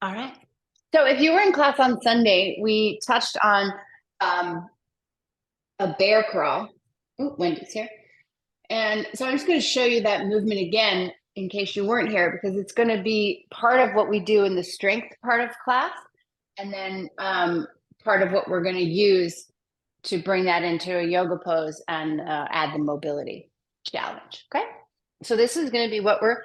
All right. So if you were in class on Sunday, we touched on um, a bear crawl. Oh, Wendy's here. And so I'm just going to show you that movement again in case you weren't here, because it's going to be part of what we do in the strength part of class, and then part of what we're going to use to bring that into a yoga pose and add the mobility challenge. Okay. So this is going to be what we're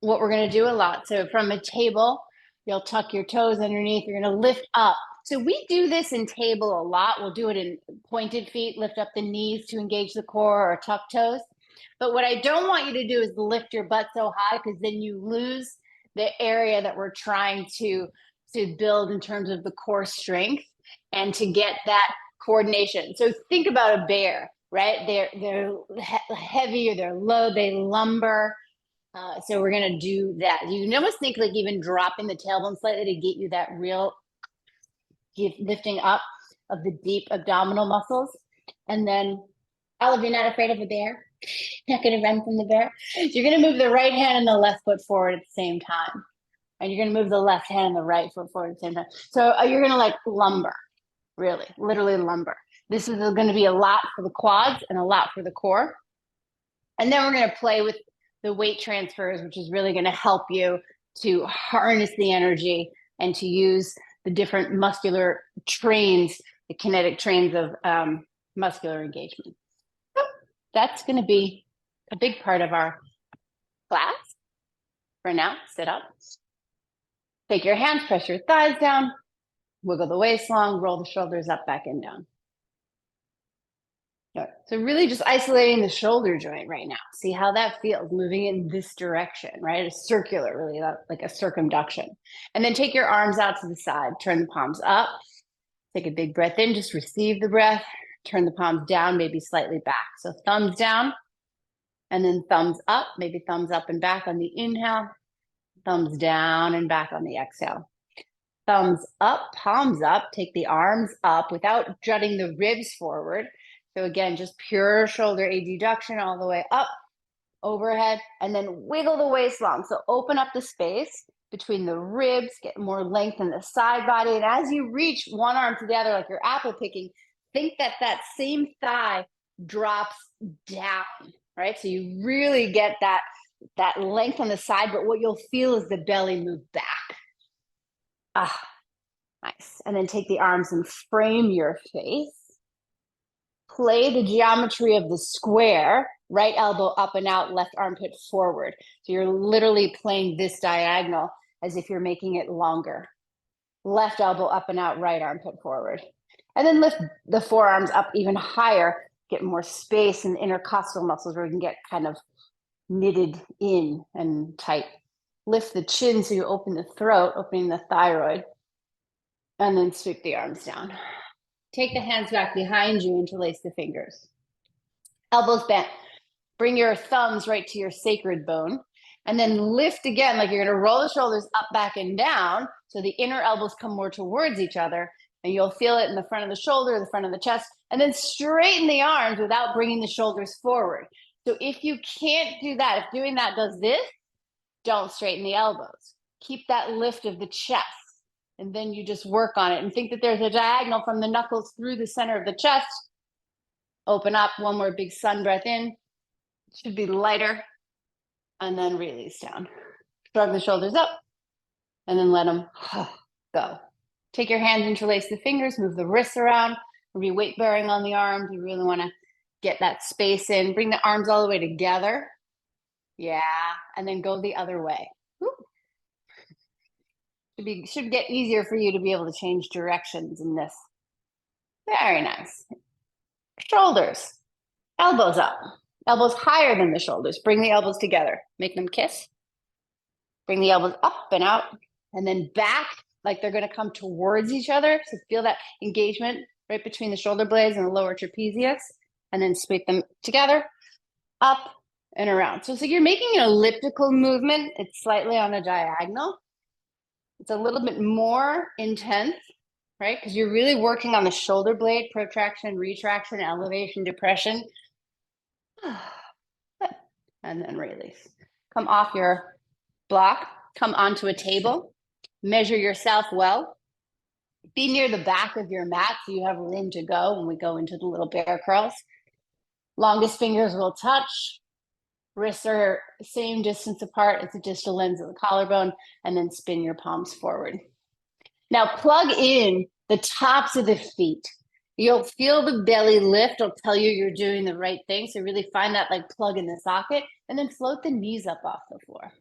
going to do a lot. So from a table, you'll tuck your toes underneath. You're going to lift up. So we do this in table a lot. We'll do it in pointed feet, lift up the knees to engage the core, or tuck toes. But what I don't want you to do is lift your butt so high, because then you lose the area that we're trying to build in terms of the core strength and to get that coordination. So think about a bear, right? They're heavy, or they're low, they lumber. So we're gonna do that. You can almost think like even dropping the tailbone slightly to get you that real lifting up of the deep abdominal muscles. And then, Olive, you're not afraid of a bear? You're not gonna run from the bear? You're gonna move the right hand and the left foot forward at the same time. And you're gonna move the left hand and the right foot forward at the same time. So you're gonna like lumber, really, literally lumber. This is gonna be a lot for the quads and a lot for the core. And then we're gonna play with the weight transfers, which is really going to help you to harness the energy and to use the different muscular trains, the kinetic trains of muscular engagement. So that's going to be a big part of our class. For now, sit up. Take your hands, press your thighs down, wiggle the waist long, roll the shoulders up, back, and down. So really just isolating the shoulder joint right now. See how that feels, moving in this direction, right? A circular, really, like a circumduction. And then take your arms out to the side, turn the palms up, take a big breath in, just receive the breath, turn the palms down, maybe slightly back. So thumbs down, and then thumbs up, maybe thumbs up and back on the inhale, thumbs down and back on the exhale. Thumbs up, palms up, take the arms up without jutting the ribs forward. So again, just pure shoulder adduction all the way up, overhead, and then wiggle the waist long. So open up the space between the ribs, get more length in the side body. And as you reach one arm together, like you're apple picking, think that that same thigh drops down, right? So you really get that length on the side, but what you'll feel is the belly move back. Ah, nice. And then take the arms and frame your face. Play the geometry of the square, right elbow up and out, left armpit forward. So you're literally playing this diagonal as if you're making it longer. Left elbow up and out, right armpit forward. And then lift the forearms up even higher, get more space in the intercostal muscles where you can get kind of knitted in and tight. Lift the chin so you open the throat, opening the thyroid, and then sweep the arms down. Take the hands back behind you, interlace the fingers. Elbows bent. Bring your thumbs right to your sacred bone. And then lift again, like you're going to roll the shoulders up, back, and down. So the inner elbows come more towards each other. And you'll feel it in the front of the shoulder, the front of the chest. And then straighten the arms without bringing the shoulders forward. So if you can't do that, if doing that does this, don't straighten the elbows. Keep that lift of the chest. And then you just work on it and think that there's a diagonal from the knuckles through the center of the chest. Open up, one more big sun breath in. It should be lighter. And then release down. Shrug the shoulders up and then let them go. Take your hands, interlace the fingers, move the wrists around, be weight bearing on the arms. You really want to get that space in. Bring the arms all the way together. Yeah, and then go the other way. Should get easier for you to be able to change directions in this. Very nice. Shoulders, elbows up, elbows higher than the shoulders. Bring the elbows together, make them kiss. Bring the elbows up and out, and then back like they're going to come towards each other. So feel that engagement right between the shoulder blades and the lower trapezius, and then sweep them together, up and around. So you're making an elliptical movement. It's slightly on a diagonal. It's a little bit more intense, right? Because you're really working on the shoulder blade, protraction, retraction, elevation, depression. And then release. Come off your block, come onto a table. Measure yourself well. Be near the back of your mat so you have room to go when we go into the little bear crawls. Longest fingers will touch. Wrists are same distance apart as the distal ends of the collarbone, and then spin your palms forward. Now plug in the tops of the feet. You'll feel the belly lift. It'll tell you you're doing the right thing. So really find that like plug in the socket, and then float the knees up off the floor.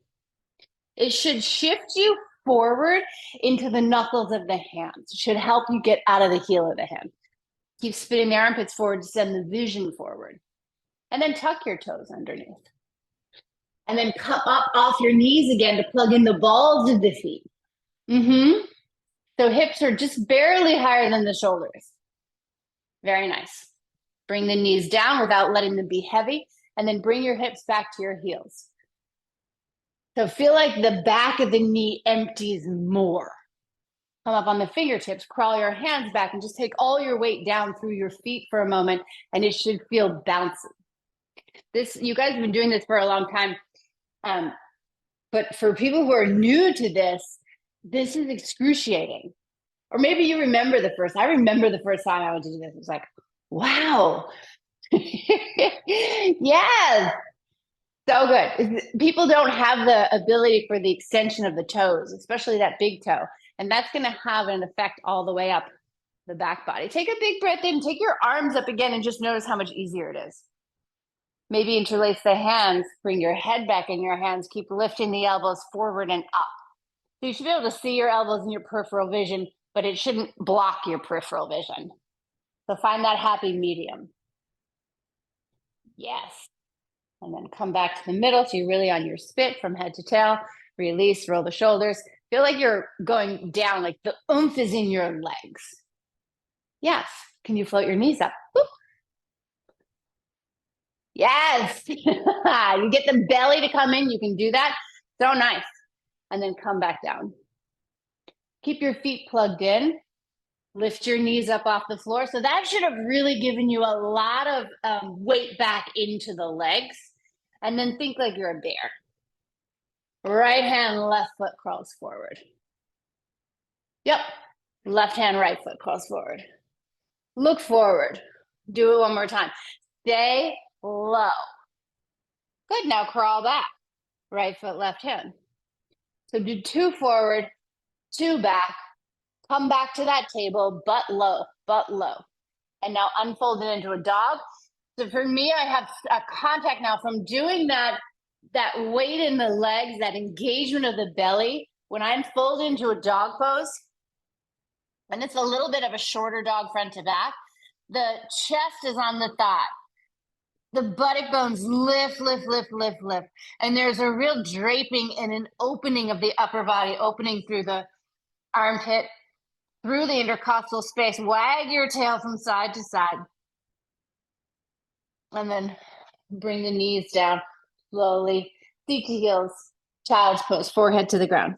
It should shift you forward into the knuckles of the hands. It should help you get out of the heel of the hand. Keep spinning the armpits forward to send the vision forward. And then tuck your toes underneath. And then come up off your knees again to plug in the balls of the feet. So hips are just barely higher than the shoulders. Very nice. Bring the knees down without letting them be heavy, and then bring your hips back to your heels. So feel like the back of the knee empties more. Come up on the fingertips, crawl your hands back, and just take all your weight down through your feet for a moment, and it should feel bouncy. You guys have been doing this for a long time. But for people who are new to this is excruciating. Or maybe you remember I remember the first time I went to do this. It was like, wow. Yes. So good. People don't have the ability for the extension of the toes, especially that big toe. And that's going to have an effect all the way up the back body. Take a big breath in, take your arms up again, and just notice how much easier it is. Maybe interlace the hands, bring your head back in your hands, keep lifting the elbows forward and up. So you should be able to see your elbows in your peripheral vision, but it shouldn't block your peripheral vision. So find that happy medium. Yes. And then come back to the middle so you're really on your spit from head to tail. Release, roll the shoulders. Feel like you're going down, like the oomph is in your legs. Yes. Can you float your knees up? Woo. Yes. You get the belly to come in. You can do that. So nice. And then come back down. Keep your feet plugged in. Lift your knees up off the floor. So that should have really given you a lot of weight back into the legs. And then think like you're a bear. Right hand, left foot crawls forward. Yep. Left hand, right foot crawls forward. Look forward. Do it one more time. Stay low. Good. Now crawl back. Right foot, left hand. So do 2 forward, 2 back. Come back to that table, butt low, butt low. And now unfold it into a dog. So for me, I have a contact now from doing that weight in the legs, that engagement of the belly. When I unfold into a dog pose, and it's a little bit of a shorter dog front to back, the chest is on the thigh. The buttock bones lift, lift, lift, lift, lift. And there's a real draping and an opening of the upper body, opening through the armpit, through the intercostal space. Wag your tail from side to side. And then bring the knees down slowly. Feet to heels, child's pose, forehead to the ground.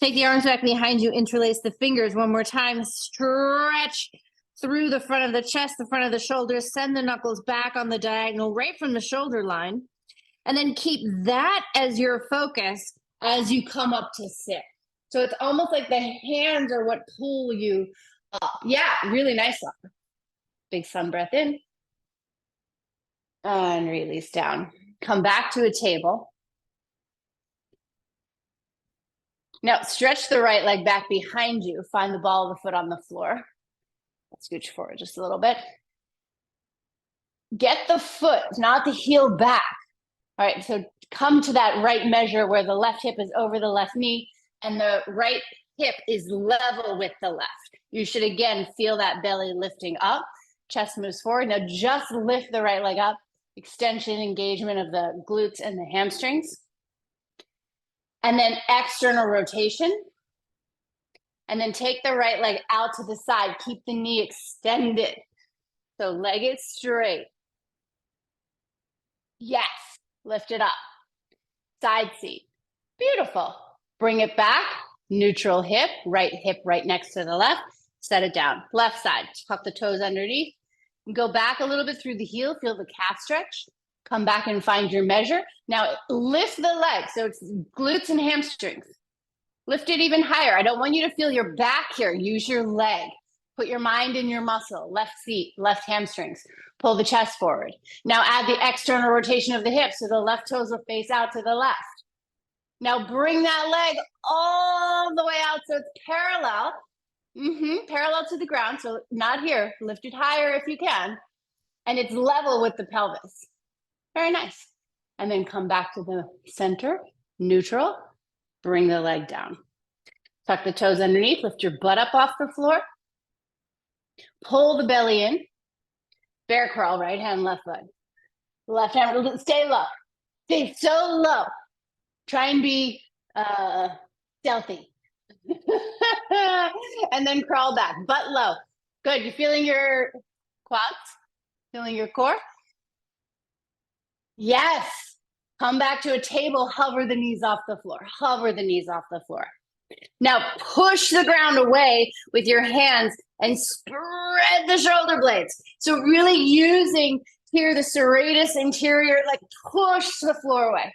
Take the arms back behind you, interlace the fingers one more time. Stretch through the front of the chest, the front of the shoulders. Send the knuckles back on the diagonal, right from the shoulder line. And then keep that as your focus as you come up to sit. So it's almost like the hands are what pull you up. Yeah, really nice up. Big sun breath in. And release down. Come back to a table. Now stretch the right leg back behind you. Find the ball of the foot on the floor. Let's scooch forward just a little bit. Get the foot, not the heel, back. All right, so come to that right measure where the left hip is over the left knee and the right hip is level with the left. You should, again, feel that belly lifting up. Chest moves forward. Now just lift the right leg up. Extension, engagement of the glutes and the hamstrings. And then external rotation. And then take the right leg out to the side. Keep the knee extended. So leg is straight. Yes. Lift it up. Side seat. Beautiful. Bring it back. Neutral hip right next to the left. Set it down. Left side. Tuck the toes underneath. Go back a little bit through the heel. Feel the calf stretch. Come back and find your measure. Now lift the leg. So it's glutes and hamstrings. Lift it even higher. I don't want you to feel your back here. Use your leg. Put your mind in your muscle. Left seat, left hamstrings. Pull the chest forward. Now add the external rotation of the hips so the left toes will face out to the left. Now bring that leg all the way out so it's parallel. Parallel to the ground. So not here. Lift it higher if you can. And it's level with the pelvis. Very nice. And then come back to the center, neutral. Bring the leg down. Tuck the toes underneath. Lift your butt up off the floor. Pull the belly in. Bear crawl, right hand, left leg. Left hand, stay low. Stay so low. Try and be stealthy. And then crawl back, butt low. Good. You feeling your quads? Feeling your core? Yes. Come back to a table. Hover the knees off the floor. Hover the knees off the floor. Now push the ground away with your hands and spread the shoulder blades. So really using here the serratus anterior, like push the floor away.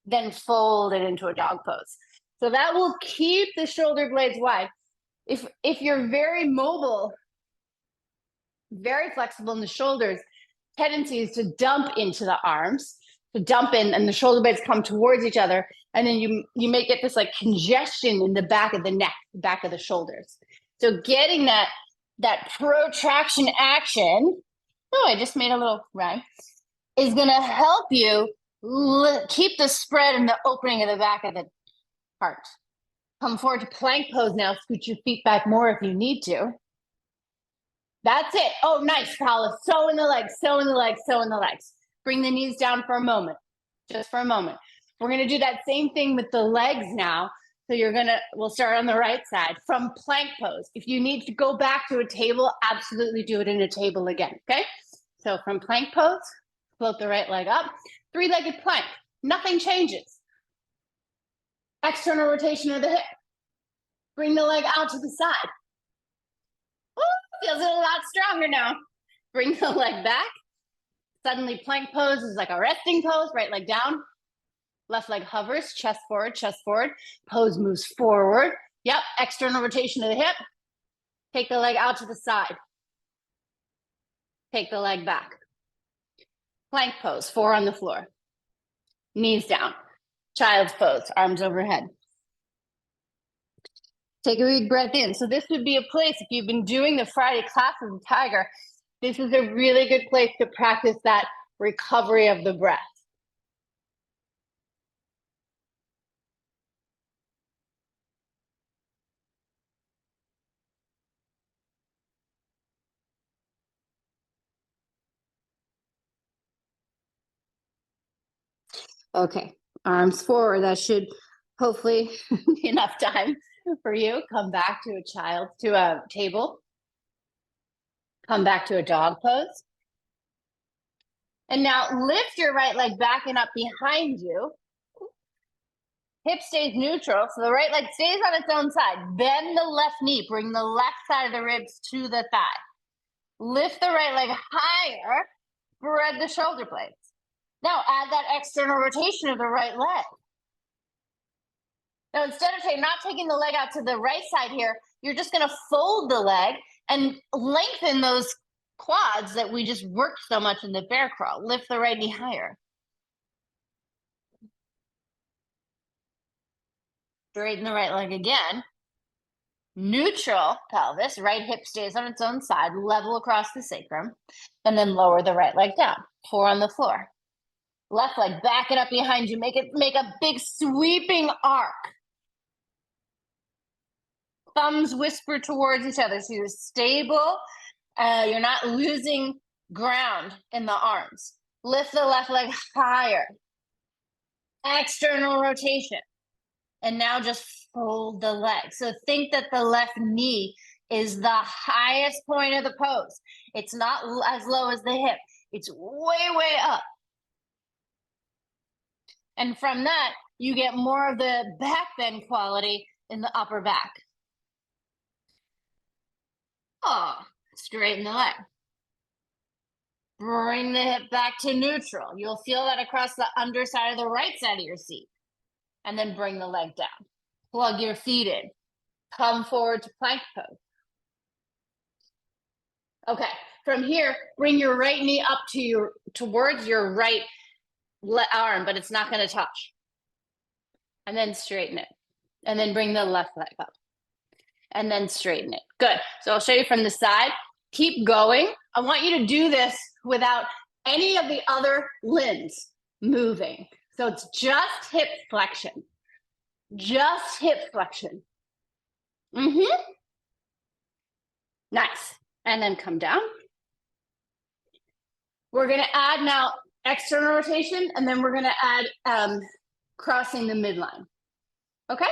Then fold it into a dog pose. So that will keep the shoulder blades wide. If you're very mobile, very flexible in the shoulders, tendency is to dump into the arms, to dump in, and the shoulder blades come towards each other. And then you may get this like congestion in the back of the neck, the back of the shoulders. So getting that protraction action, I just made a little rhyme, is going to help you keep the spread and the opening of the back of the heart. Come forward to plank pose now. Scoot your feet back more if you need to. That's it. Oh, nice, Paula. So in the legs, so in the legs, so in the legs. Bring the knees down for a moment, just for a moment. We're going to do that same thing with the legs now. So we'll start on the right side from plank pose. If you need to go back to a table, absolutely do it in a table again, okay? So from plank pose, float the right leg up. Three-legged plank, nothing changes. External rotation of the hip. Bring the leg out to the side. Feels a lot stronger now. Bring the leg back. Suddenly plank pose is like a resting pose, right leg down. Left leg hovers, chest forward, pose moves forward. Yep, external rotation of the hip. Take the leg out to the side. Take the leg back. Plank pose, 4 on the floor. Knees down. Child's pose, arms overhead. Take a big breath in. So this would be a place, if you've been doing the Friday class with the Tiger, this is a really good place to practice that recovery of the breath. Okay, arms forward. That should hopefully be enough time for you. Come back to a table. Come back to a dog pose. And now lift your right leg back and up behind you. Hip stays neutral, so the right leg stays on its own side. Bend the left knee. Bring the left side of the ribs to the thigh. Lift the right leg higher. Spread the shoulder blades. Now add that external rotation of the right leg. Now instead of not taking the leg out to the right side here, you're just going to fold the leg and lengthen those quads that we just worked so much in the bear crawl. Lift the right knee higher. Straighten the right leg again. Neutral pelvis, right hip stays on its own side, level across the sacrum, and then lower the right leg down. 4 on the floor. Left leg, back it up behind you. Make a big sweeping arc. Thumbs whisper towards each other, so you're stable. You're not losing ground in the arms. Lift the left leg higher. External rotation. And now just fold the leg. So think that the left knee is the highest point of the pose. It's not as low as the hip. It's way, way up. And from that, you get more of the back bend quality in the upper back. Straighten the leg. Bring the hip back to neutral. You'll feel that across the underside of the right side of your seat. And then bring the leg down. Plug your feet in. Come forward to plank pose. Okay, from here, bring your right knee up to towards your right arm, but it's not going to touch. And then straighten it. And then bring the left leg up. And then straighten it. Good. So I'll show you from the side. Keep going. I want you to do this without any of the other limbs moving. So it's just hip flexion. Just hip flexion. Nice. And then come down. We're going to add now external rotation, and then we're going to add crossing the midline. Okay?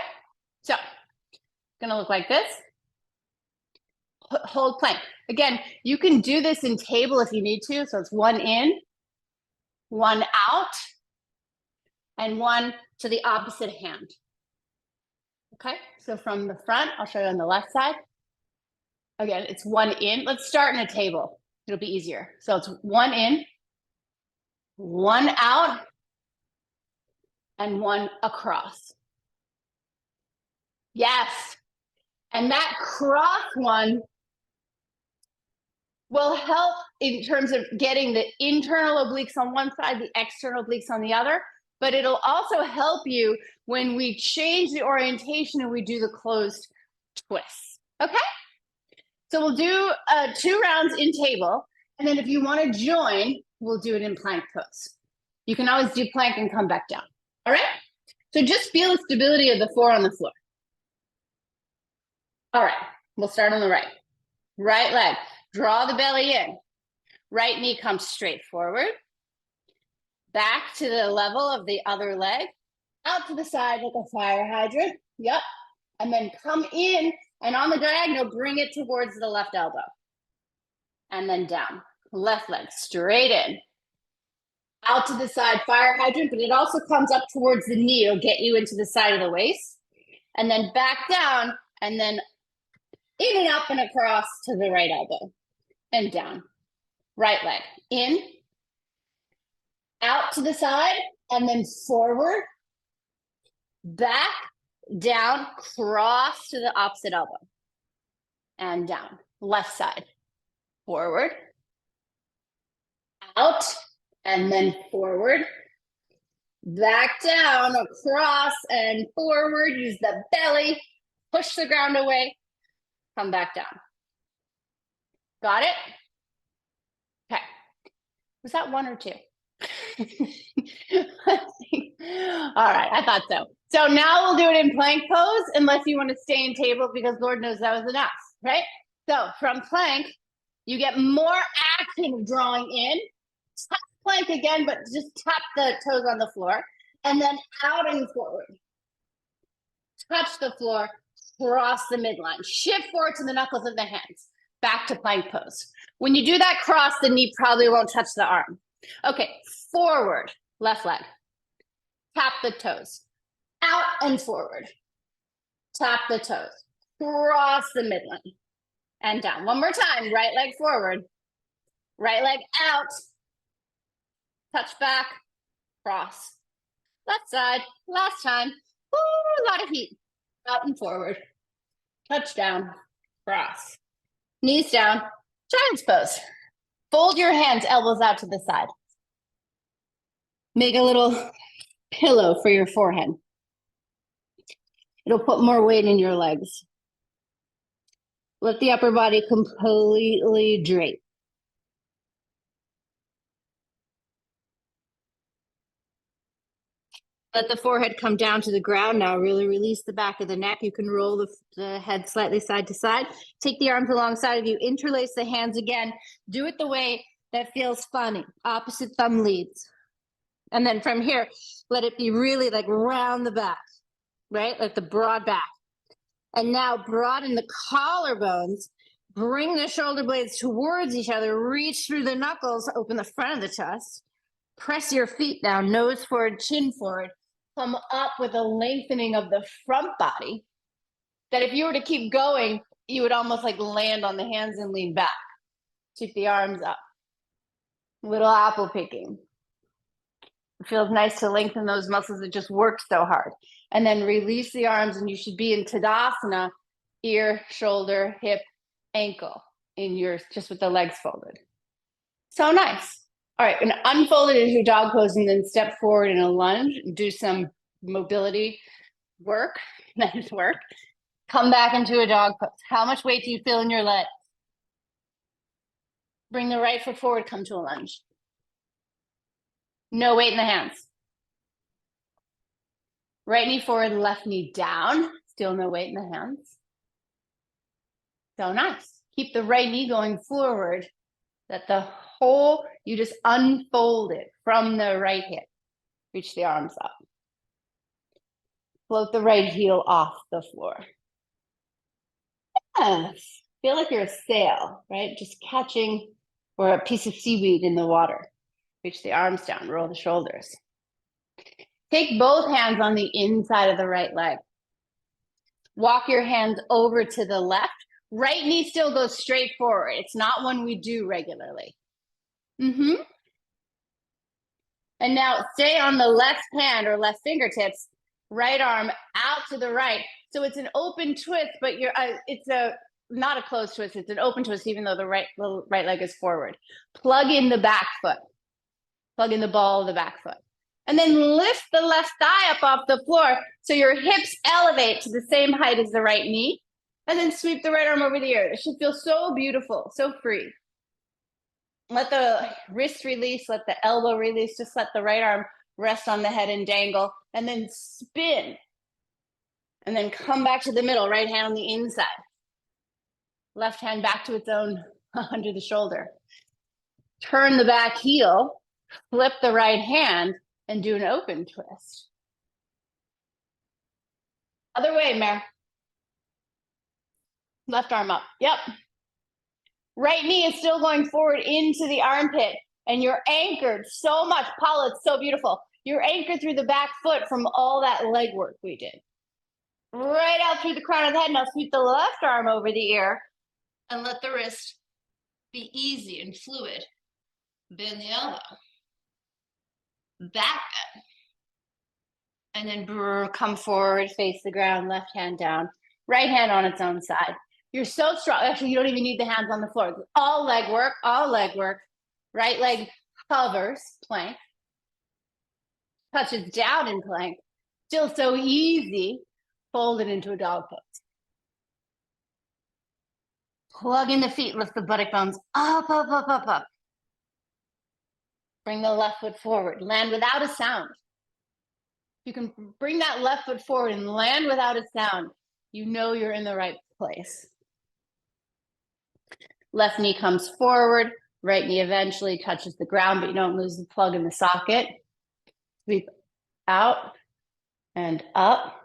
So, going to look like this. Hold plank. Again, you can do this in table if you need to. So it's one in, one out, and one to the opposite hand. Okay, so from the front, I'll show you on the left side. Again, it's one in. Let's start in a table. It'll be easier. So it's one in, one out, and one across. Yes. And that cross one will help in terms of getting the internal obliques on one side, the external obliques on the other, but it'll also help you when we change the orientation and we do the closed twists. Okay? So we'll do 2 rounds in table, and then if you want to join, we'll do it in plank pose. You can always do plank and come back down. All right? So just feel the stability of the 4 on the floor. All right, we'll start on the right. Right leg, draw the belly in. Right knee comes straight forward. Back to the level of the other leg. Out to the side like a fire hydrant. Yep. And then come in, and on the diagonal, bring it towards the left elbow. And then down. Left leg straight in. Out to the side, fire hydrant, but it also comes up towards the knee. It'll get you into the side of the waist. And then back down, and then in and up and across to the right elbow. And down. Right leg. In. Out to the side, and then forward. Back. Down. Cross to the opposite elbow. And down. Left side. Forward. Out. And then forward. Back down, across, and forward. Use the belly. Push the ground away. Come back down. Got it? Okay. Was that 1 or 2? All right, I thought so. So now we'll do it in plank pose, unless you want to stay in table, because Lord knows that was enough, right? So from plank, you get more action of drawing in. Touch plank again, but just tap the toes on the floor, and then out and forward. Touch the floor, cross the midline. Shift forward to the knuckles of the hands. Back to plank pose. When you do that cross, the knee probably won't touch the arm. Okay, forward, left leg. Tap the toes. Out and forward. Tap the toes. Cross the midline. And down. One more time. Right leg forward. Right leg out. Touch back. Cross. Left side. Last time. Ooh, a lot of heat. Out and forward. Touch down. Cross. Knees down. Child's pose. Fold your hands, elbows out to the side. Make a little pillow for your forehead. It'll put more weight in your legs. Let the upper body completely drape. Let the forehead come down to the ground. Now really release the back of the neck. You can roll the head slightly side to side. Take the arms alongside of you. Interlace the hands again. Do it the way that feels funny. Opposite thumb leads. And then from here, let it be really like round the back, right? Like the broad back. And now broaden the collarbones. Bring the shoulder blades towards each other. Reach through the knuckles. Open the front of the chest. Press your feet down. Nose forward, chin forward. Come up with a lengthening of the front body. That if you were to keep going, you would almost like land on the hands and lean back. Keep the arms up. Little apple picking. It feels nice to lengthen those muscles that just worked so hard. And then release the arms, and you should be in Tadasana, ear, shoulder, hip, ankle, in your, just with the legs folded. So nice. All right, and unfold it into your dog pose, and then step forward in a lunge. Do some mobility work, nice work. Come back into a dog pose. How much weight do you feel in your leg? Bring the right foot forward, come to a lunge. No weight in the hands. Right knee forward, left knee down. Still no weight in the hands. So nice. Keep the right knee going forward. That the whole, you just unfold it from the right hip. Reach the arms up. Float the right heel off the floor. Yes. Feel like you're a sail, right? Just catching, or a piece of seaweed in the water. Reach the arms down, roll the shoulders. Take both hands on the inside of the right leg. Walk your hands over to the left. Right knee still goes straight forward. It's not one we do regularly. And now stay on the left hand or left fingertips, right arm out to the right. So it's an open twist, but it's not a closed twist. It's an open twist, even though the right leg is forward. Plug in the back foot. Plug in the ball of the back foot. And then lift the left thigh up off the floor so your hips elevate to the same height as the right knee. And then sweep the right arm over the ear. It should feel so beautiful, so free. Let the wrist release, let the elbow release, just let the right arm rest on the head and dangle, and then spin. And then come back to the middle, right hand on the inside. Left hand back to its own under the shoulder. Turn the back heel, flip the right hand, and do an open twist. Other way, Mare. Left arm up. Yep. Right knee is still going forward into the armpit, and you're anchored so much. Paula, it's so beautiful. You're anchored through the back foot from all that leg work we did. Right out through the crown of the head. Now sweep the left arm over the ear and let the wrist be easy and fluid. Bend the elbow. Back bend. And then come forward, face the ground, left hand down, right hand on its own side. You're so strong. Actually, you don't even need the hands on the floor. It's all leg work, all leg work. Right leg hovers, plank. Touches down in plank. Still so easy. Fold it into a dog pose. Plug in the feet, lift the buttock bones up, up, up, up, up. Bring the left foot forward. Land without a sound. You can bring that left foot forward and land without a sound. You know you're in the right place. Left knee comes forward. Right knee eventually touches the ground, but you don't lose the plug in the socket. Sweep out and up.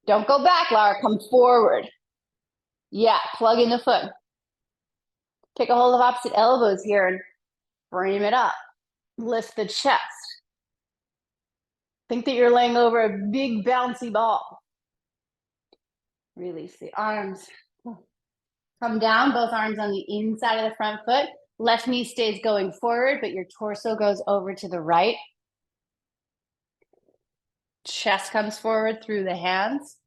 Don't go back, Laura. Come forward. Yeah, plug in the foot. Take a hold of opposite elbows here and frame it up. Lift the chest. Think that you're laying over a big bouncy ball. Release the arms. Come down, both arms on the inside of the front foot. Left knee stays going forward, but your torso goes over to the right. Chest comes forward through the hands.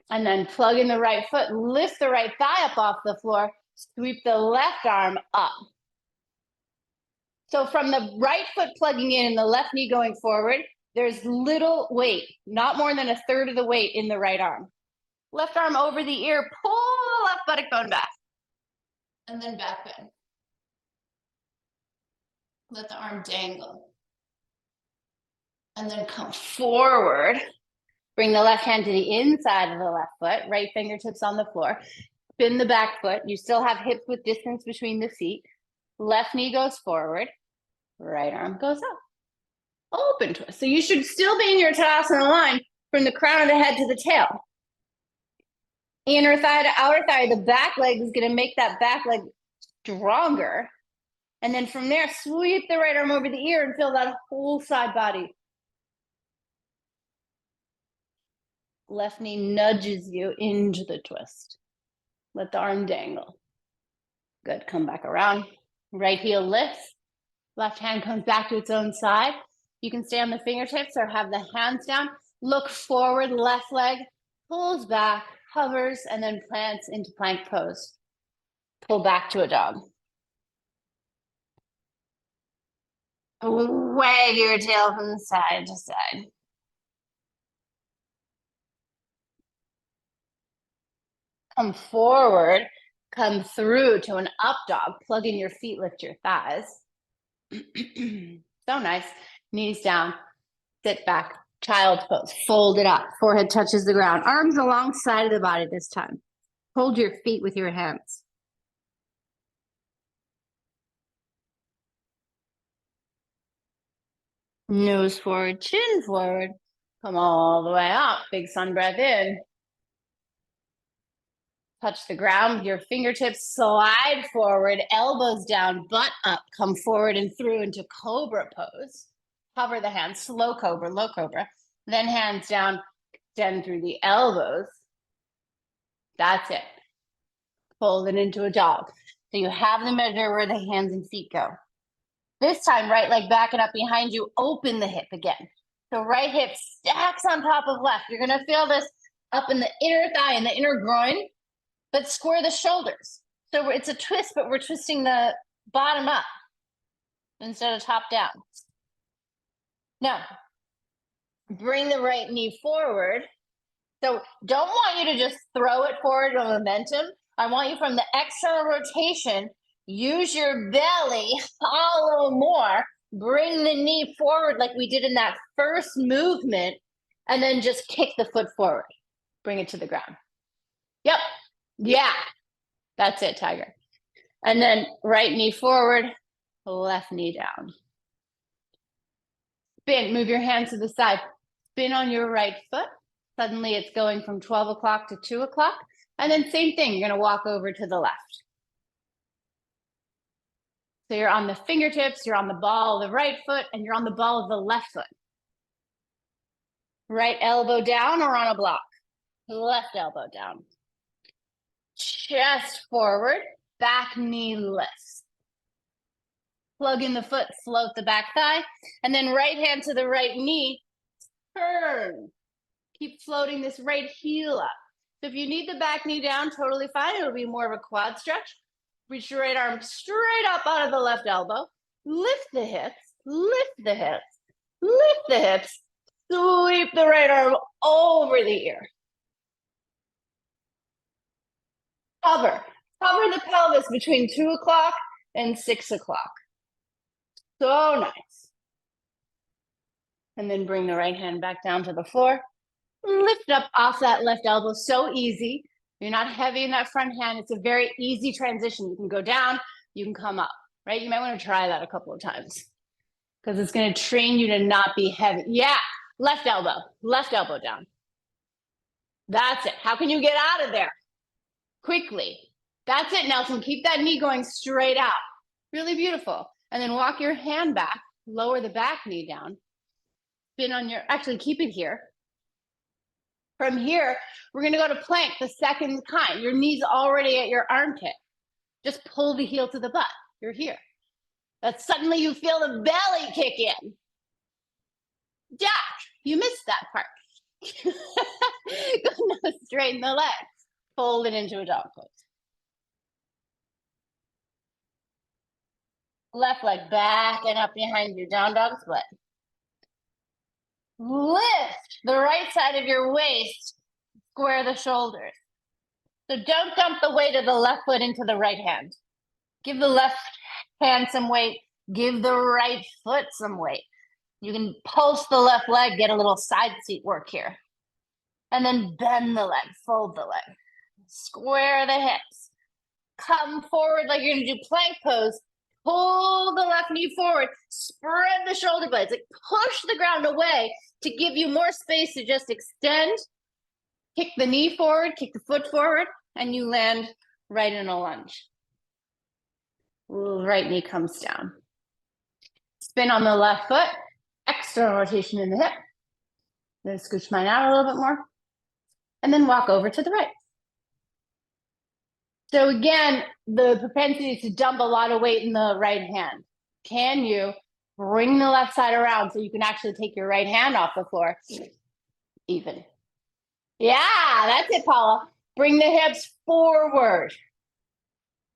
And then plug in the right foot, lift the right thigh up off the floor, sweep the left arm up. So from the right foot plugging in and the left knee going forward, there's little weight, not more than a third of the weight in the right arm. Left arm over the ear, pull the left buttock bone back. And then back bend. Let the arm dangle. And then come forward. Bring the left hand to the inside of the left foot, right fingertips on the floor. Bend the back foot. You still have hips with distance between the feet. Left knee goes forward. Right arm goes up. Open twist. So you should still be in your Tadasana line from the crown of the head to the tail. Inner thigh to outer thigh. The back leg is going to make that back leg stronger. And then from there, sweep the right arm over the ear and feel that whole side body. Left knee nudges you into the twist. Let the arm dangle. Good. Come back around. Right heel lifts. Left hand comes back to its own side. You can stay on the fingertips or have the hands down. Look forward, left leg pulls back, hovers, and then plants into plank pose. Pull back to a dog. Wag your tail from side to side. Come forward, come through to an up dog. Plug in your feet, lift your thighs. So nice. Knees down, sit back, child's pose. Fold it up, forehead touches the ground. Arms alongside of the body this time. Hold your feet with your hands. Nose forward, chin forward. Come all the way up. Big sun breath in. Touch the ground with your fingertips. Slide forward, elbows down, butt up. Come forward and through into cobra pose. Hover the hands, slow cobra, low cobra. Then hands down, extend through the elbows. That's it. Fold it into a dog. So you have the measure where the hands and feet go. This time, right leg back and up behind you, open the hip again. So right hip stacks on top of left. You're gonna feel this up in the inner thigh and the inner groin, but square the shoulders. So it's a twist, but we're twisting the bottom up instead of top down. Now, bring the right knee forward. So don't want you to just throw it forward with momentum. I want you from the external rotation, use your belly a little more, bring the knee forward like we did in that first movement, and then just kick the foot forward. Bring it to the ground. Yep. Yeah. That's it, tiger. And then right knee forward, left knee down. Spin, move your hands to the side. Spin on your right foot. Suddenly it's going from 12 o'clock to 2 o'clock. And then same thing, you're gonna walk over to the left. So you're on the fingertips, you're on the ball of the right foot, and you're on the ball of the left foot. Right elbow down or on a block. Left elbow down. Chest forward, back knee lifts. Plug in the foot, float the back thigh, and then right hand to the right knee, turn. Keep floating this right heel up. So if you need the back knee down, totally fine. It'll be more of a quad stretch. Reach your right arm straight up out of the left elbow. Lift the hips, lift the hips, lift the hips. Sweep the right arm over the ear. Cover the pelvis between 2 o'clock and 6 o'clock. So nice. And then bring the right hand back down to the floor. Lift up off that left elbow. So easy. You're not heavy in that front hand. It's a very easy transition. You can go down, you can come up, right? You might want to try that a couple of times because it's going to train you to not be heavy. Yeah, left elbow down. That's it. How can you get out of there? Quickly. That's it, Nelson. Keep that knee going straight out. Really beautiful. And then walk your hand back, lower the back knee down. Spin on your, actually keep it here. From here, we're gonna go to plank, the second kind. Your knee's already at your armpit. Just pull the heel to the butt. You're here. But suddenly you feel the belly kick in. Jack, you missed that part. Go straighten the legs. Fold it into a dog pose. Left leg back and up behind you, down dog split. Lift the right side of your waist, square the shoulders. So don't dump the weight of the left foot into the right hand. Give the left hand some weight, give the right foot some weight. You can pulse the left leg, get a little side seat work here. And then bend the leg, fold the leg. Square the hips. Come forward like you're gonna do plank pose. Pull the left knee forward, spread the shoulder blades, like push the ground away to give you more space to just extend. Kick the knee forward, kick the foot forward, and you land right in a lunge. Right knee comes down. Spin on the left foot, external rotation in the hip. Then scooch mine out a little bit more. And then walk over to the right. So again, the propensity is to dump a lot of weight in the right hand. Can you bring the left side around so you can actually take your right hand off the floor? Even. Yeah, that's it, Paula. Bring the hips forward.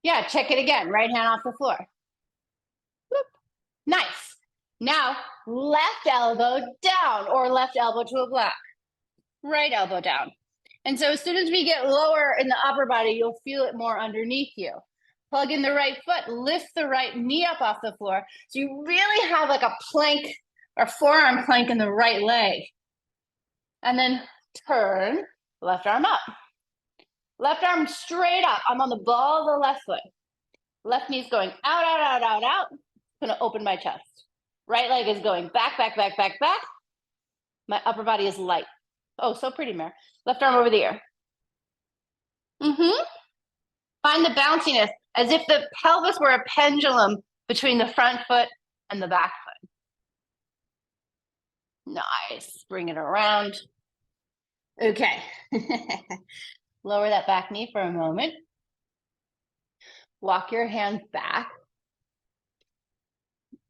Yeah, check it again. Right hand off the floor. Whoop. Nice. Now, left elbow down or left elbow to a block. Right elbow down. And so as soon as we get lower in the upper body, you'll feel it more underneath you. Plug in the right foot, lift the right knee up off the floor. So you really have like a plank or forearm plank in the right leg. And then turn, left arm up. Left arm straight up. I'm on the ball of the left foot. Left knee's going out, out, out, out, out. I'm gonna open my chest. Right leg is going back, back, back, back, back. My upper body is light. Oh, so pretty, Mare. Left arm over the ear. Find the bounciness as if the pelvis were a pendulum between the front foot and the back foot. Nice. Bring it around. Okay. Lower that back knee for a moment. Walk your hands back.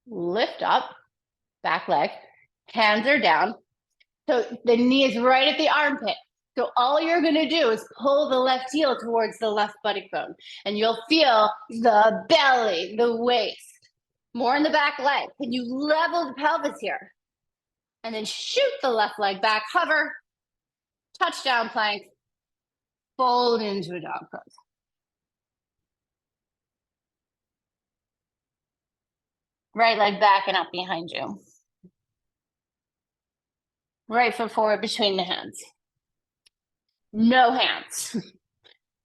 Lift up, back leg. Hands are down. So the knee is right at the armpit. So all you're going to do is pull the left heel towards the left buttock bone. And you'll feel the belly, the waist, more in the back leg. Can you level the pelvis here? And then shoot the left leg back, hover, touchdown plank, fold into a dog pose. Right leg back and up behind you. Right foot forward between the hands. No hands.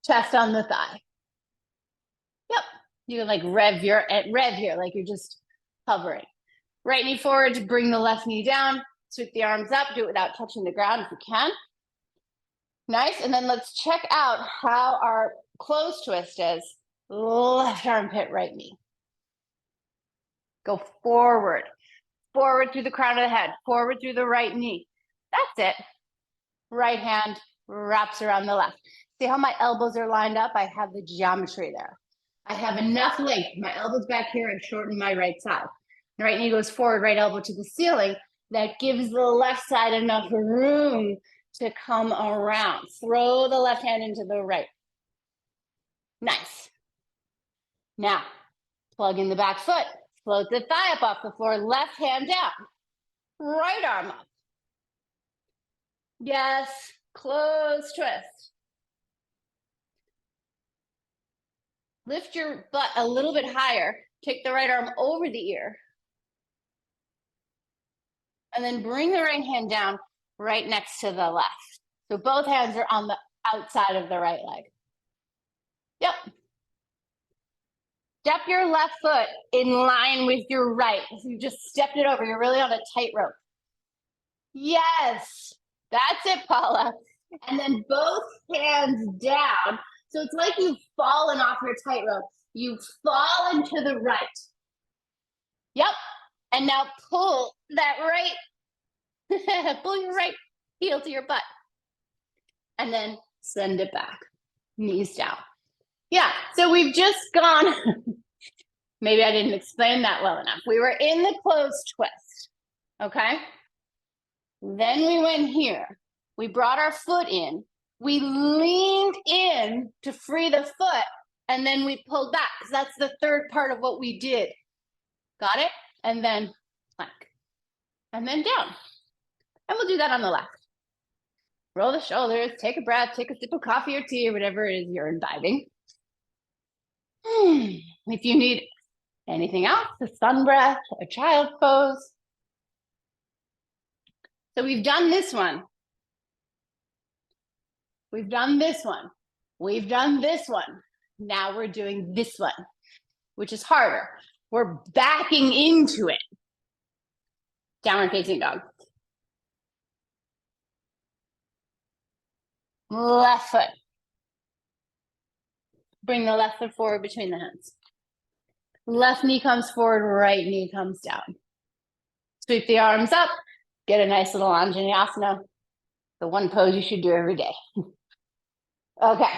Chest on the thigh. Yep. You can like rev here, like you're just hovering. Right knee forward to bring the left knee down. Sweep the arms up. Do it without touching the ground if you can. Nice. And then let's check out how our closed twist is. Left armpit, right knee. Go forward. Forward through the crown of the head. Forward through the right knee. That's it. Right hand wraps around the left. See how my elbows are lined up? I have the geometry there. I have enough length. My elbow's back here and shorten my right side. Right knee goes forward, right elbow to the ceiling. That gives the left side enough room to come around. Throw the left hand into the right. Nice. Now, plug in the back foot. Float the thigh up off the floor. Left hand down. Right arm up. Yes. Close twist. Lift your butt a little bit higher. Take the right arm over the ear. And then bring the right hand down right next to the left. So both hands are on the outside of the right leg. Yep. Step your left foot in line with your right. So you just stepped it over. You're really on a tightrope. Yes. That's it, Paula. And then both hands down. So it's like you've fallen off your tightrope. You fall into the right. Yep. And now pull that right, pull your right heel to your butt. And then send it back. Knees down. Yeah, so we've just gone, maybe I didn't explain that well enough. We were in the closed twist, okay? Then we went here. We brought our foot in. We leaned in to free the foot, and then we pulled back, because that's the third part of what we did. Got it? And then plank. And then down. And we'll do that on the left. Roll the shoulders, take a breath, take a sip of coffee or tea, or whatever it is you're imbibing. If you need anything else, a sun breath, a child pose. So we've done this one. We've done this one. We've done this one. Now we're doing this one, which is harder. We're backing into it. Downward facing dog. Left foot. Bring the left foot forward between the hands. Left knee comes forward, right knee comes down. Sweep the arms up. Get a nice little Anjaneyasana. The one pose you should do every day. Okay,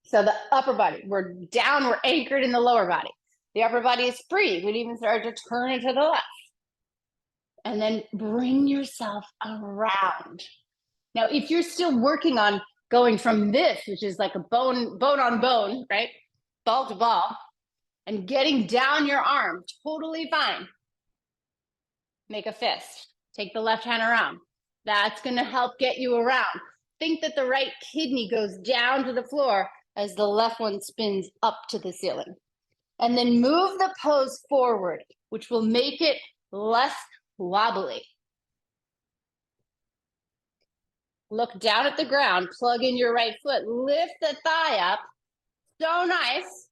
so the upper body, we're down, we're anchored in the lower body. The upper body is free. You could even start to turn it to the left. And then bring yourself around. Now, if you're still working on going from this, which is like a bone on bone, right? Ball to ball, and getting down your arm, totally fine. Make a fist. Take the left hand around. That's going to help get you around. Think that the right kidney goes down to the floor as the left one spins up to the ceiling. And then move the pose forward, which will make it less wobbly. Look down at the ground, plug in your right foot, lift the thigh up. So nice.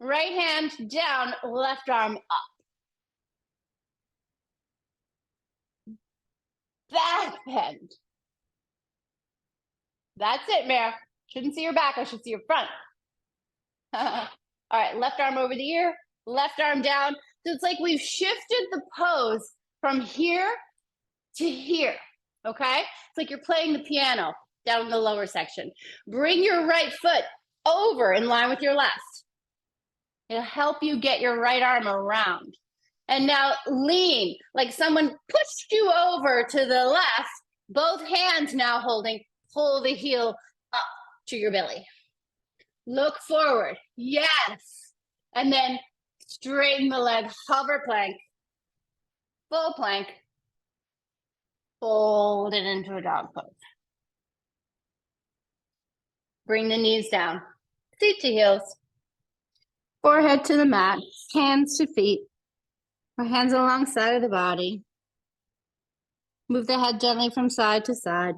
Right hand down, left arm up. Back bend. That's it, Mare. Shouldn't see your back, I should see your front. All right, left arm over the ear, left arm down. So it's like we've shifted the pose from here to here, okay? It's like you're playing the piano down in the lower section. Bring your right foot over in line with your left. It'll help you get your right arm around. And now lean, like someone pushed you over to the left, both hands now holding, pull the heel up to your belly. Look forward, yes. And then straighten the leg, hover plank, full plank, fold it into a dog pose. Bring the knees down, feet to heels, forehead to the mat, hands to feet, or hands alongside of the body. Move the head gently from side to side.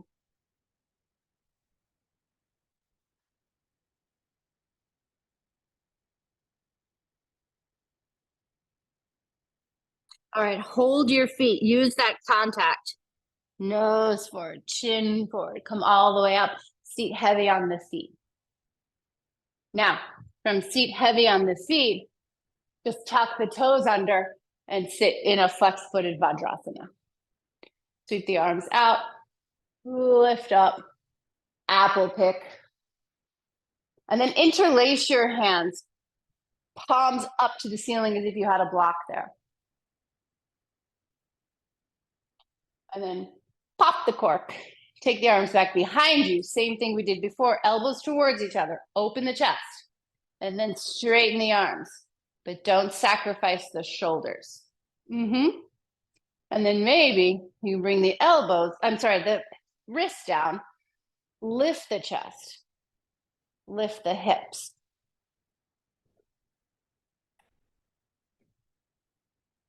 All right, hold your feet. Use that contact. Nose forward, chin forward. Come all the way up. Seat heavy on the seat. Now, from seat heavy on the seat, just tuck the toes under and sit in a flex-footed Vajrasana. Sweep the arms out, lift up, apple pick. And then interlace your hands, palms up to the ceiling as if you had a block there. And then pop the cork. Take the arms back behind you. Same thing we did before. Elbows towards each other. Open the chest. And then straighten the arms. But don't sacrifice the shoulders. And then maybe you bring the the wrists down. Lift the chest. Lift the hips.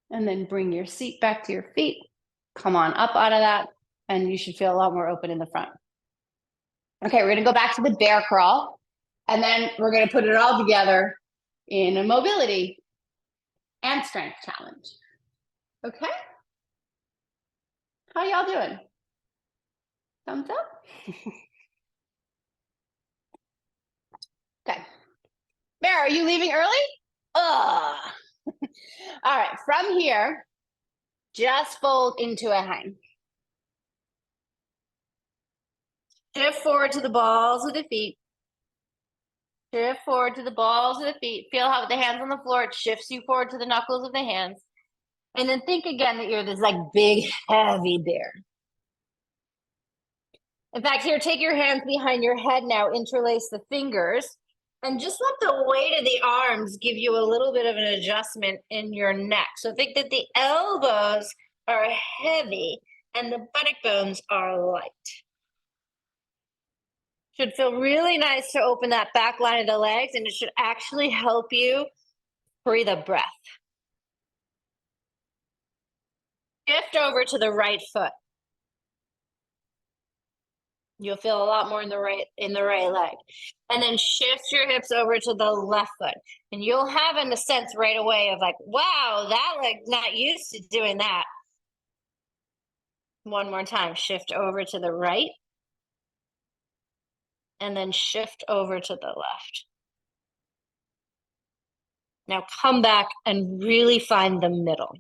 And then bring your seat back to your feet. Come on up out of that. And you should feel a lot more open in the front. Okay, we're gonna go back to the bear crawl. And then we're gonna put it all together in a mobility and strength challenge. Okay? How y'all doing? Thumbs up? Okay. Bear, are you leaving early? Ugh. All right, from here, just fold into a hang. Shift forward to the balls of the feet. Shift forward to the balls of the feet. Feel how with the hands on the floor, it shifts you forward to the knuckles of the hands. And then think again that you're this like big, heavy bear. In fact, here, take your hands behind your head now, interlace the fingers, and just let the weight of the arms give you a little bit of an adjustment in your neck. So think that the elbows are heavy and the buttock bones are light. Should feel really nice to open that back line of the legs, and it should actually help you breathe a breath. Shift over to the right foot. You'll feel a lot more in the right leg. And then shift your hips over to the left foot. And you'll have in a sense right away of like, wow, that leg's not used to doing that. One more time, shift over to the right. And then shift over to the left. Now come back and really find the middle.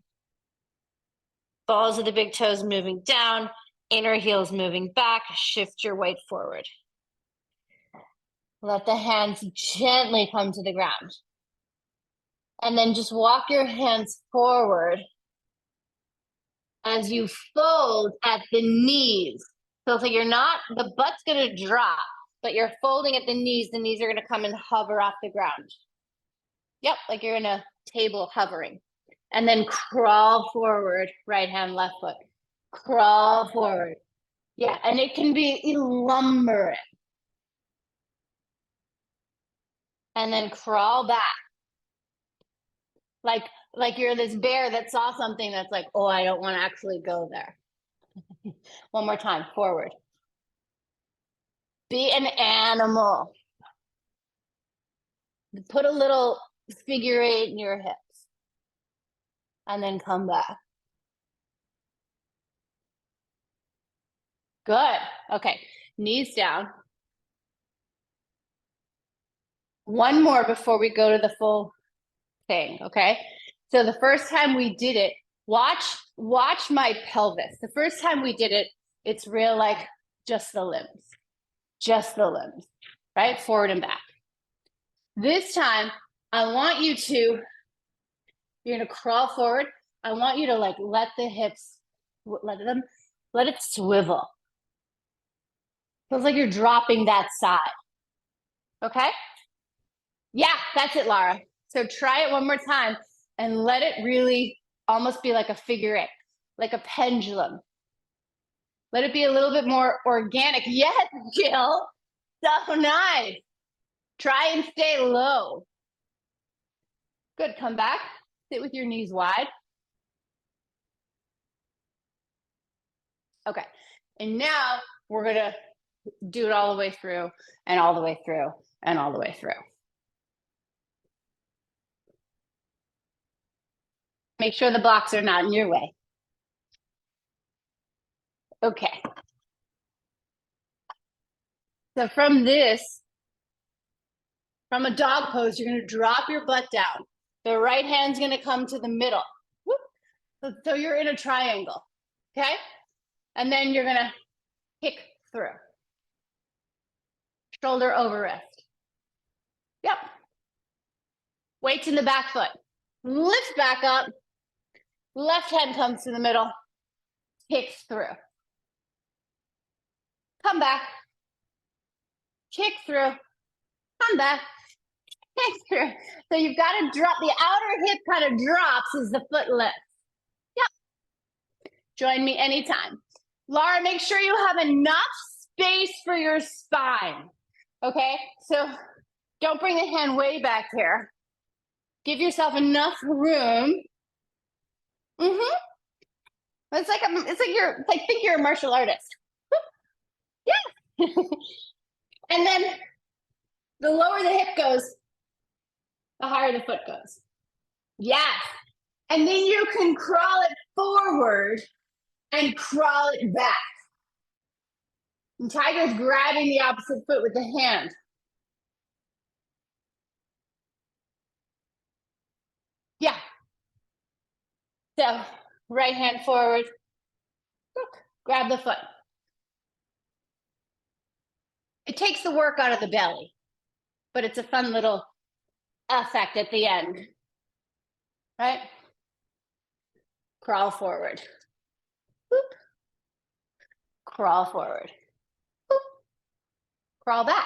Balls of the big toes moving down, inner heels moving back, shift your weight forward. Let the hands gently come to the ground. And then just walk your hands forward as you fold at the knees. So it's like you're not, the butt's going to drop, but you're folding at the knees. The knees are going to come and hover off the ground. Yep, like you're in a table hovering. And then crawl forward, right hand, left foot. Crawl forward. Yeah, and it can be lumbering. And then crawl back. Like you're this bear that saw something that's like, oh, I don't want to actually go there. One more time, forward. Be an animal. Put a little figure eight in your hips. And then come back. Good. Okay, knees down. One more before we go to the full thing, okay? So the first time we did it, watch my pelvis. The first time we did it, it's real like just the limbs, right? Forward and back. This time, I want you to, you're gonna crawl forward. I want you to like let the hips, let it swivel. Feels like you're dropping that side, okay? Yeah, that's it, Lara. So try it one more time and let it really almost be like a figure eight, like a pendulum. Let it be a little bit more organic. Yes, Jill. So nice. Try and stay low. Good. Come back. Sit with your knees wide. Okay. And now we're going to do it all the way through and all the way through and all the way through. Make sure the blocks are not in your way. Okay. So from this, from a dog pose, you're going to drop your butt down. The right hand's going to come to the middle. So you're in a triangle, okay? And then you're going to kick through. Shoulder over wrist. Yep. Weights in the back foot. Lift back up. Left hand comes to the middle. Kicks through. Come back. Kick through. Come back. Kick through. So you've got to drop. The outer hip kind of drops as the foot lifts. Yep. Join me anytime. Laura, make sure you have enough space for your spine. Okay? So don't bring the hand way back here. Give yourself enough room. It's like think you're a martial artist. Yeah. And then the lower the hip goes, the higher the foot goes. Yes. And then you can crawl it forward and crawl it back. And Tiger's grabbing the opposite foot with the hand. Yeah. So right hand forward. Grab the foot. It takes the work out of the belly, but it's a fun little effect at the end. Right? Crawl forward. Boop. Crawl forward. Boop. Crawl back.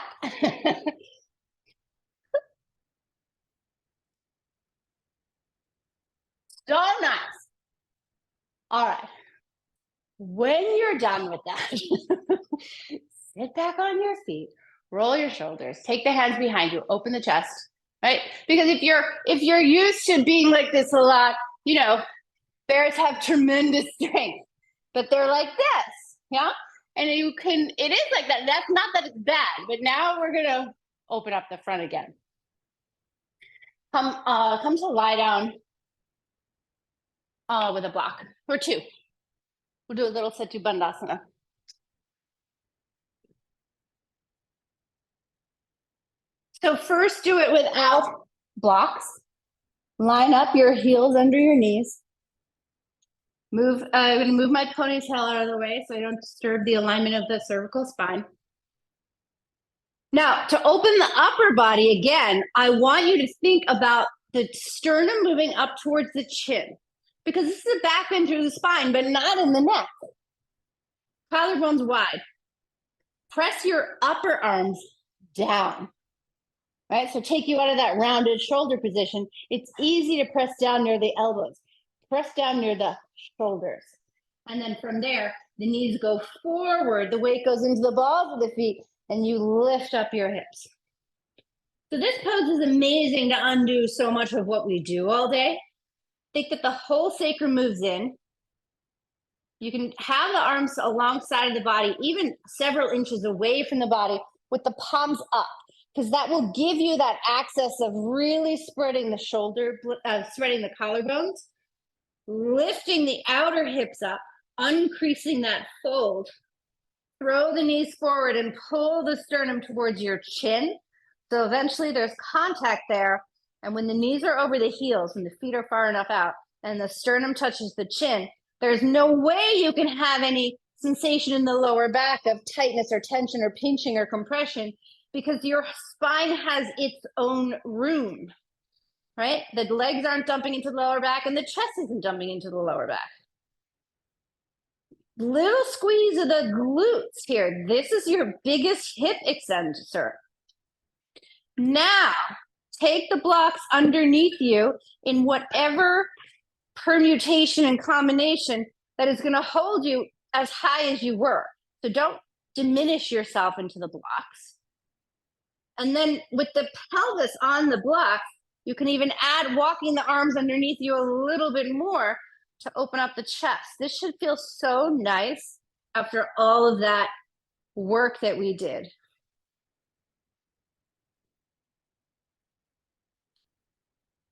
So nice. All right. When you're done with that, sit back on your feet, roll your shoulders, take the hands behind you, open the chest, right? Because if you're used to being like this a lot, you know, bears have tremendous strength, but they're like this, yeah? And it is like that. That's not that it's bad, but now we're gonna open up the front again. Come to lie down with a block or two. We'll do a little Setu Bandhasana. So first do it without blocks. Line up your heels under your knees. I'm going to move my ponytail out of the way so I don't disturb the alignment of the cervical spine. Now, to open the upper body again, I want you to think about the sternum moving up towards the chin, because this is a back bend through the spine, but not in the neck. Collarbones wide. Press your upper arms down, right? So take you out of that rounded shoulder position. It's easy to press down near the elbows. Press down near the shoulders. And then from there, the knees go forward. The weight goes into the balls of the feet, and you lift up your hips. So this pose is amazing to undo so much of what we do all day. Think that the whole sacrum moves in. You can have the arms alongside of the body, even several inches away from the body, with the palms up, because that will give you that access of really spreading the shoulder, spreading the collarbones, lifting the outer hips up, uncreasing that fold. Throw the knees forward and pull the sternum towards your chin. So eventually there's contact there. And when the knees are over the heels and the feet are far enough out and the sternum touches the chin, there's no way you can have any sensation in the lower back of tightness or tension or pinching or compression, because your spine has its own room, right? The legs aren't dumping into the lower back and the chest isn't dumping into the lower back. Little squeeze of the glutes here. This is your biggest hip extensor. Now, take the blocks underneath you in whatever permutation and combination that is going to hold you as high as you were. So don't diminish yourself into the blocks. And then with the pelvis on the blocks, you can even add walking the arms underneath you a little bit more to open up the chest. This should feel so nice after all of that work that we did.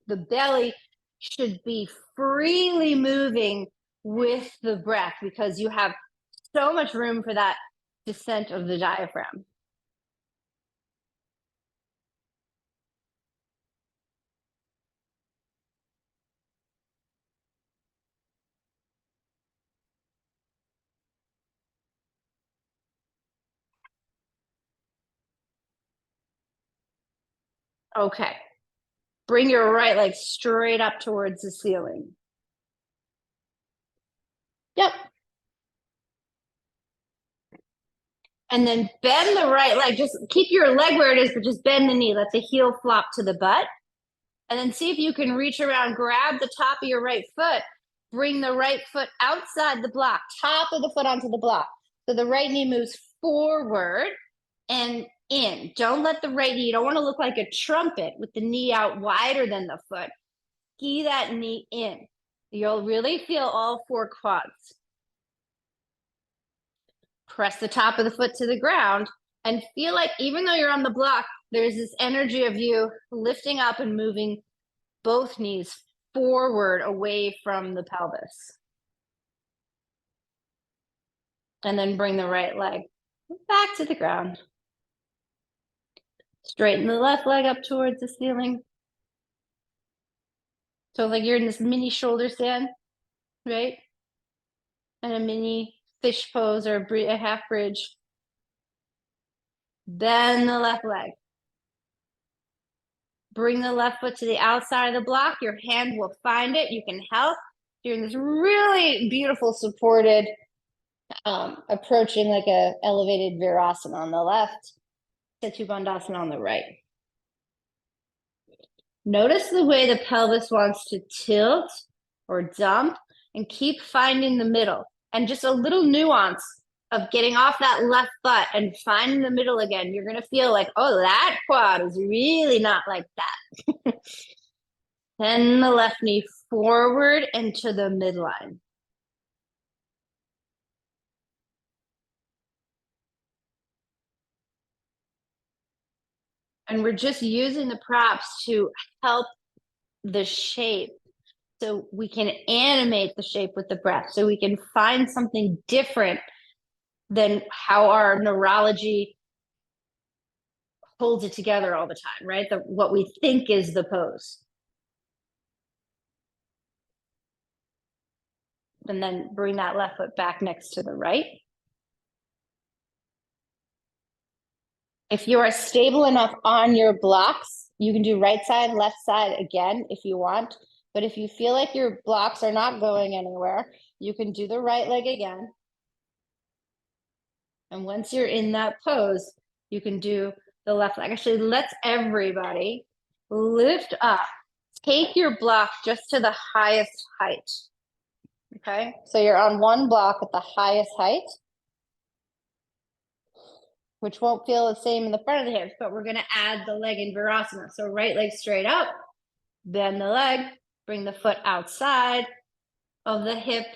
The belly should be freely moving with the breath, because you have so much room for that descent of the diaphragm. Okay. Bring your right leg straight up towards the ceiling. Yep. And then bend the right leg. Just keep your leg where it is, but just bend the knee. Let the heel flop to the butt. And then see if you can reach around, grab the top of your right foot, bring the right foot outside the block, top of the foot onto the block. So the right knee moves forward and in. Don't let the right knee, you don't want to look like a trumpet with the knee out wider than the foot. Ski that knee in. You'll really feel all four quads. Press the top of the foot to the ground and feel like even though you're on the block, there's this energy of you lifting up and moving both knees forward away from the pelvis. And then bring the right leg back to the ground. Straighten the left leg up towards the ceiling. So like you're in this mini shoulder stand, right? And a mini fish pose or a half bridge. Bend the left leg. Bring the left foot to the outside of the block. Your hand will find it. You can help. You're in this really beautiful supported approaching like a elevated virasana on the left, Setu Bandhasana on the right. Notice the way the pelvis wants to tilt or dump, and keep finding the middle. And just a little nuance of getting off that left butt and finding the middle again. You're going to feel like, oh, that quad is really not like that. Then the left knee forward into the midline. And we're just using the props to help the shape, so we can animate the shape with the breath, so we can find something different than how our neurology holds it together all the time, right? What we think is the pose. And then bring that left foot back next to the right. If you are stable enough on your blocks, you can do right side, left side again if you want. But if you feel like your blocks are not going anywhere, you can do the right leg again. And once you're in that pose, you can do the left leg. Actually, let's everybody lift up. Take your block just to the highest height. Okay, so you're on one block at the highest height, which won't feel the same in the front of the hips, but we're going to add the leg in Virasana. So right leg straight up, bend the leg, bring the foot outside of the hip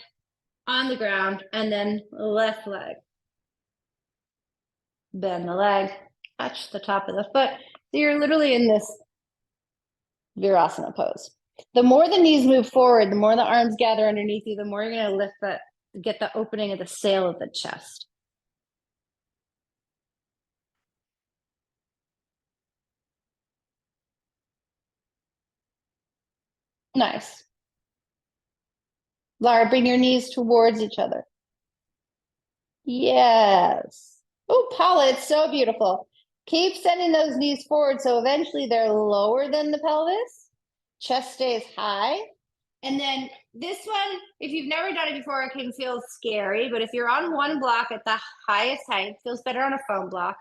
on the ground, and then left leg. Bend the leg, touch the top of the foot. So you're literally in this Virasana pose. The more the knees move forward, the more the arms gather underneath you, the more you're going to lift the, get the opening of the sail of the chest. Nice. Lara, bring your knees towards each other. Yes. Oh, Paula, it's so beautiful. Keep sending those knees forward so eventually they're lower than the pelvis. Chest stays high. And then this one, if you've never done it before, it can feel scary. But if you're on one block at the highest height, feels better on a foam block.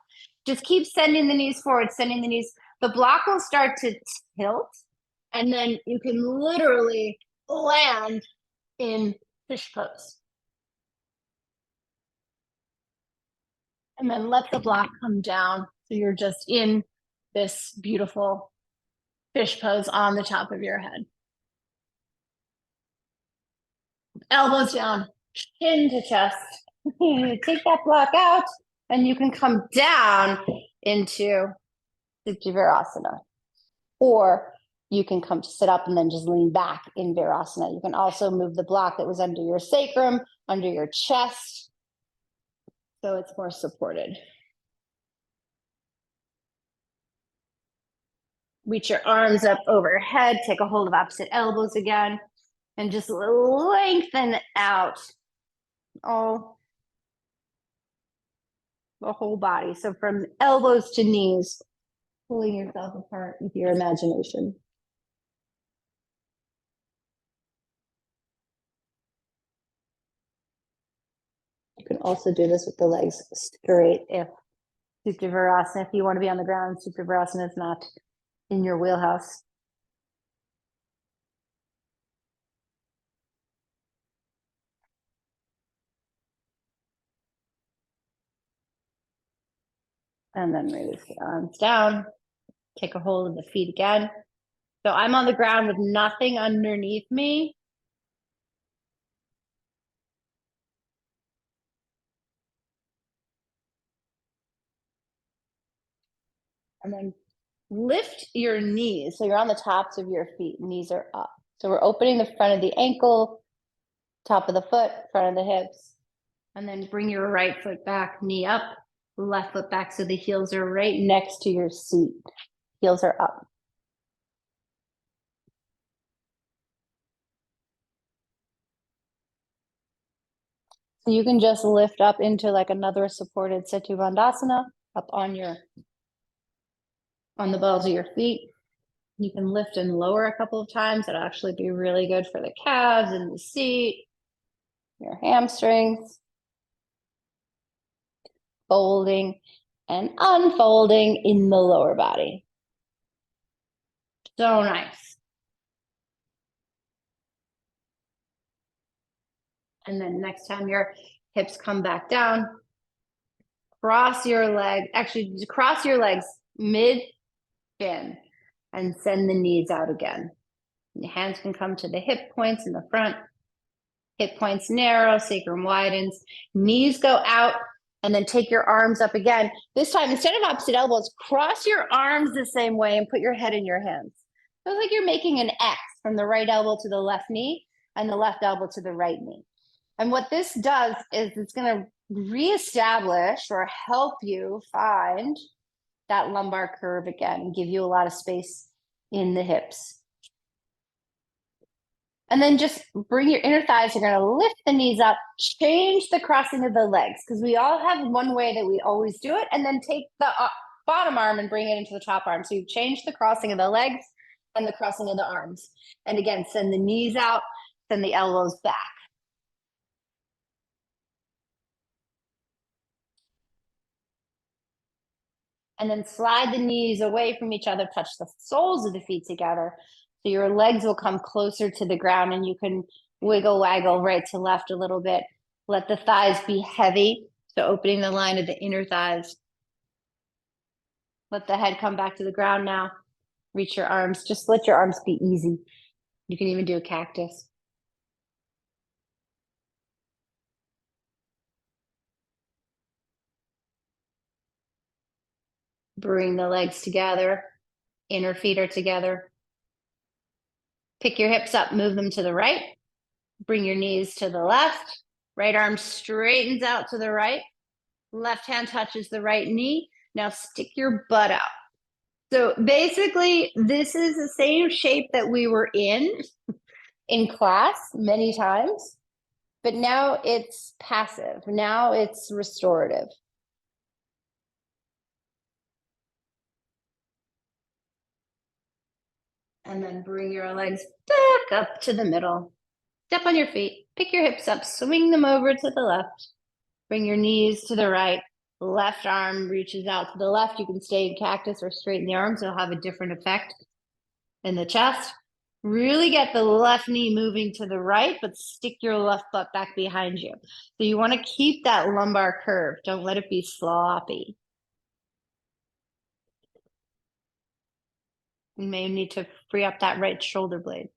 Just keep sending the knees forward, sending the knees. The block will start to tilt. And then you can literally land in fish pose. And then let the block come down. So you're just in this beautiful fish pose on the top of your head. Elbows down, chin to chest. Take that block out, and you can come down into Supta Virasana. Or you can come to sit up and then just lean back in Virasana. You can also move the block that was under your sacrum, under your chest, so it's more supported. Reach your arms up overhead, take a hold of opposite elbows again, and just lengthen out all the whole body. So from elbows to knees, pulling yourself apart with your imagination. You can also do this with the legs straight if Supta Virasana, if you want to be on the ground, Supta Virasana is not in your wheelhouse. And then release the arms down. Take a hold of the feet again. So I'm on the ground with nothing underneath me. And then lift your knees. So you're on the tops of your feet, knees are up. So we're opening the front of the ankle, top of the foot, front of the hips. And then bring your right foot back, knee up, left foot back. So the heels are right next to your seat. Heels are up. So you can just lift up into like another supported Setu Bandhasana up on the balls of your feet. You can lift and lower a couple of times. That'll actually be really good for the calves and the seat, your hamstrings. Folding and unfolding in the lower body. So nice. And then next time your hips come back down, cross your leg, actually cross your legs mid-shin and send the knees out again. The hands can come to the hip points in the front. Hip points narrow, sacrum widens. Knees go out, and then take your arms up again. This time, instead of opposite elbows, cross your arms the same way and put your head in your hands. Feels like you're making an X from the right elbow to the left knee and the left elbow to the right knee. And what this does is it's going to reestablish or help you find that lumbar curve again and give you a lot of space in the hips. And then just bring your inner thighs. You're going to lift the knees up, change the crossing of the legs, because we all have one way that we always do it. And then take the bottom arm and bring it into the top arm. So you change the crossing of the legs and the crossing of the arms. And again, send the knees out, send the elbows back. And then slide the knees away from each other, touch the soles of the feet together. So your legs will come closer to the ground and you can wiggle, waggle right to left a little bit. Let the thighs be heavy. So opening the line of the inner thighs. Let the head come back to the ground now. Reach your arms. Just let your arms be easy. You can even do a cactus. Bring the legs together. Inner feet are together. Pick your hips up, move them to the right. Bring your knees to the left. Right arm straightens out to the right. Left hand touches the right knee. Now stick your butt out. So basically, this is the same shape that we were in class many times, but now it's passive. Now it's restorative. And then bring your legs back up to the middle. Step on your feet. Pick your hips up. Swing them over to the left. Bring your knees to the right. Left arm reaches out to the left. You can stay in cactus or straighten the arms. It'll have a different effect in the chest. Really get the left knee moving to the right, but stick your left butt back behind you. So you want to keep that lumbar curve. Don't let it be sloppy. You may need to free up that right shoulder blade.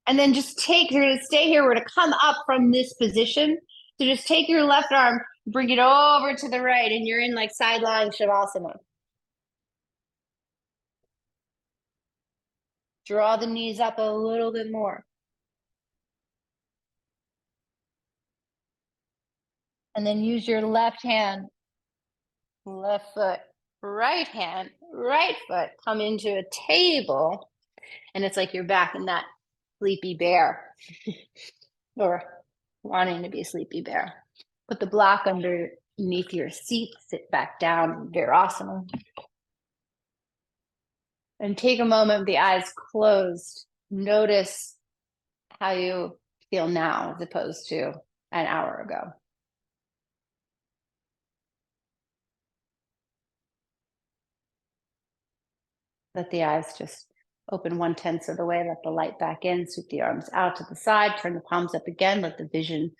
And then just you're going to stay here. We're going to come up from this position. So just take your left arm, bring it over to the right, and you're in like side lying Shavasana. Draw the knees up a little bit more. And then use your left hand, left foot, right hand, right foot, come into a table. And it's like you're back in that sleepy bear or wanting to be a sleepy bear. Put the block underneath your seat, sit back down, Virasana. And take a moment with the eyes closed. Notice how you feel now as opposed to an hour ago. Let the eyes just open 1/10 of the way. Let the light back in. Sweep the arms out to the side. Turn the palms up again. Let the vision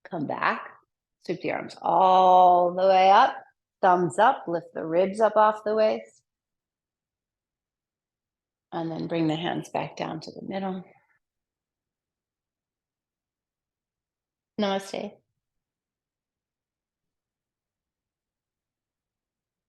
come back. Sweep the arms all the way up. Thumbs up. Lift the ribs up off the waist. And then bring the hands back down to the middle. Namaste.